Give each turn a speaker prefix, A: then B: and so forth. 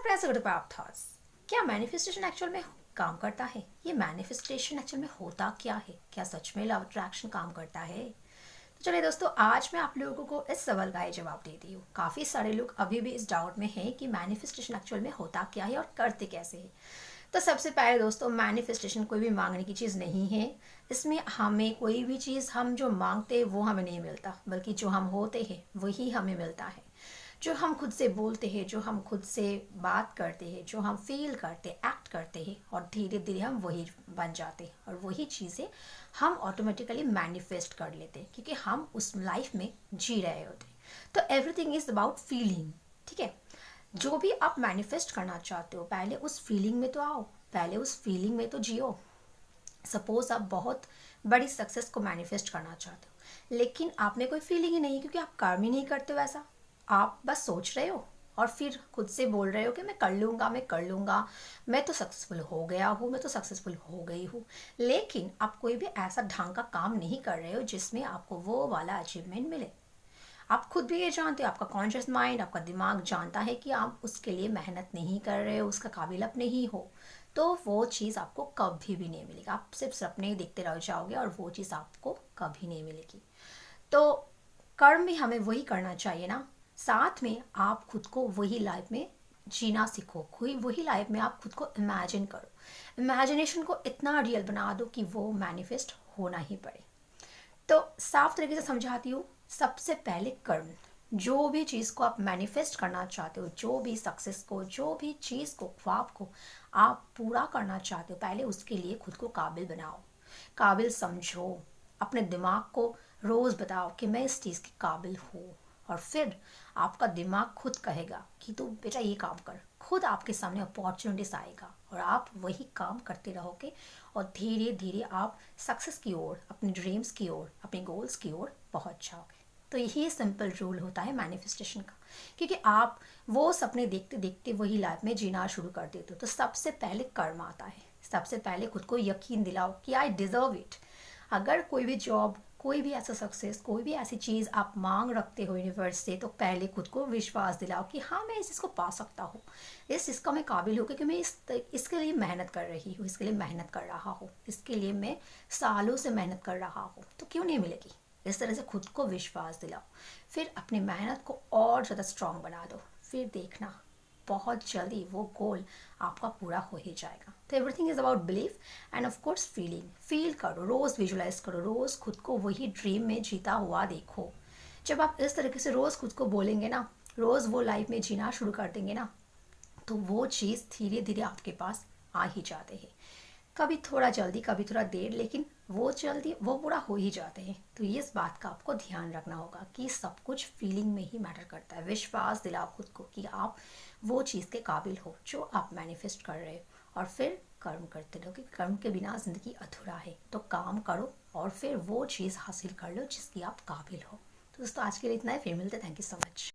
A: Press good thoughts. क्या manifestation actual में काम करता है? ये मैनिफेस्टेशन एक्चुअल में होता क्या है? क्या सच में लव अट्रैक्शन काम करता है? तो चलिए दोस्तों, आज मैं आप लोगों को इस सवाल का ही जवाब देती हूँ। काफ़ी सारे लोग अभी भी इस डाउट में हैं कि मैनिफेस्टेशन एक्चुअल में होता क्या है और करते कैसे है। तो सबसे पहले दोस्तों, मैनिफेस्टेशन कोई भी मांगने की चीज़ नहीं है। इसमें हमें कोई भी चीज़ हम जो मांगते हैं वो हमें नहीं मिलता, बल्कि जो हम होते हैं वही हमें मिलता है। जो हम खुद से बोलते हैं, जो हम खुद से बात करते हैं, जो हम फील करते, एक्ट करते हैं, और धीरे धीरे हम वही बन जाते हैं और वही चीज़ें हम ऑटोमेटिकली मैनिफेस्ट कर लेते हैं, क्योंकि हम उस लाइफ में जी रहे होते हैं। तो एवरीथिंग इज़ अबाउट फीलिंग। ठीक है, जो भी आप मैनिफेस्ट करना चाहते हो, पहले उस फीलिंग में तो आओ, पहले उस फीलिंग में तो जियो। सपोज आप बहुत बड़ी सक्सेस को मैनिफेस्ट करना चाहते हो, लेकिन आप में कोई फीलिंग ही नहीं, क्योंकि आप काम ही नहीं करते वैसा। आप बस सोच रहे हो और फिर खुद से बोल रहे हो कि मैं कर लूँगा, मैं कर लूँगा, मैं तो सक्सेसफुल हो गया हूँ, मैं तो सक्सेसफुल हो गई हूँ। लेकिन आप कोई भी ऐसा ढंग का काम नहीं कर रहे हो जिसमें आपको वो वाला अचीवमेंट मिले। आप खुद भी ये जानते हो, आपका कॉन्शियस माइंड, आपका दिमाग जानता है कि आप उसके लिए मेहनत नहीं कर रहे हो, उसका काबिल आप नहीं हो। तो वो चीज़ आपको कभी भी नहीं मिलेगी। आप सिर्फ सपने ही देखते रह जाओगे और वो चीज़ आपको कभी नहीं मिलेगी। तो कर्म भी हमें वही करना चाहिए ना। साथ में आप खुद को वही लाइफ में जीना सीखो, कोई वही लाइफ में आप खुद को इमेजिन करो। इमेजिनेशन को इतना रियल बना दो कि वो मैनिफेस्ट होना ही पड़े। तो साफ तरीके से समझाती हूँ। सबसे पहले कर्म, जो भी चीज़ को आप मैनिफेस्ट करना चाहते हो, जो भी सक्सेस को, जो भी चीज़ को, ख्वाब को आप पूरा करना चाहते हो, पहले उसके लिए खुद को काबिल बनाओ, काबिल समझो। अपने दिमाग को रोज़ बताओ कि मैं इस चीज़ के काबिल हूँ, और फिर आपका दिमाग खुद कहेगा कि तू बेटा ये काम कर। खुद आपके सामने अपॉर्चुनिटीज आएगा और आप वही काम करते रहोगे, और धीरे धीरे आप सक्सेस की ओर, अपने ड्रीम्स की ओर, अपने गोल्स की ओर पहुंच जाओगे। तो यही सिंपल रूल होता है मैनिफेस्टेशन का, क्योंकि आप वो सपने देखते देखते वही लाइफ में जीना शुरू कर देते हो। तो सबसे पहले कर्म आता है। सबसे पहले खुद को यकीन दिलाओ कि आई डिज़र्व इट। अगर कोई भी जॉब, कोई भी ऐसा सक्सेस, कोई भी ऐसी चीज़ आप मांग रखते हो यूनिवर्स से, तो पहले खुद को विश्वास दिलाओ कि हाँ, मैं इस चीज़ को पा सकता हूँ, इस चीज़ का मैं काबिल हूँ, क्योंकि मैं इसके लिए मेहनत कर रही हूँ, इसके लिए मेहनत कर रहा हूँ, इसके लिए मैं सालों से मेहनत कर रहा हूँ, तो क्यों नहीं मिलेगी। इस तरह से खुद को विश्वास दिलाओ, फिर अपनी मेहनत को और ज़्यादा स्ट्रॉन्ग बना दो। फिर देखना, बहुत जल्दी वो गोल आपका पूरा हो ही जाएगा। तो everything is about belief end of course feeling. Feel करो, रोज़ विजुलाइज करो, रोज़ खुद को वही ड्रीम में जीता हुआ देखो। जब आप इस तरीके से रोज़ खुद को बोलेंगे ना, रोज़ वो लाइफ में जीना शुरू कर देंगे ना, तो वो चीज़ धीरे धीरे आपके पास आ ही जाते हैं। कभी थोड़ा जल्दी, कभी थोड़ा देर, लेकिन वो जल्दी वो पूरा हो ही जाते हैं। तो ये इस बात का आपको ध्यान रखना होगा कि सब कुछ फीलिंग में ही मैटर करता है। विश्वास दिलाओ खुद को कि आप वो चीज़ के काबिल हो जो आप मैनिफेस्ट कर रहे हो, और फिर कर्म करते रहो, कि कर्म के बिना ज़िंदगी अधूरा है। तो काम करो और फिर वो चीज़ हासिल कर लो जिसकी आप काबिल हो। तो दोस्तों, आज के लिए इतना ही। फिर मिलते, थैंक यू सो मच।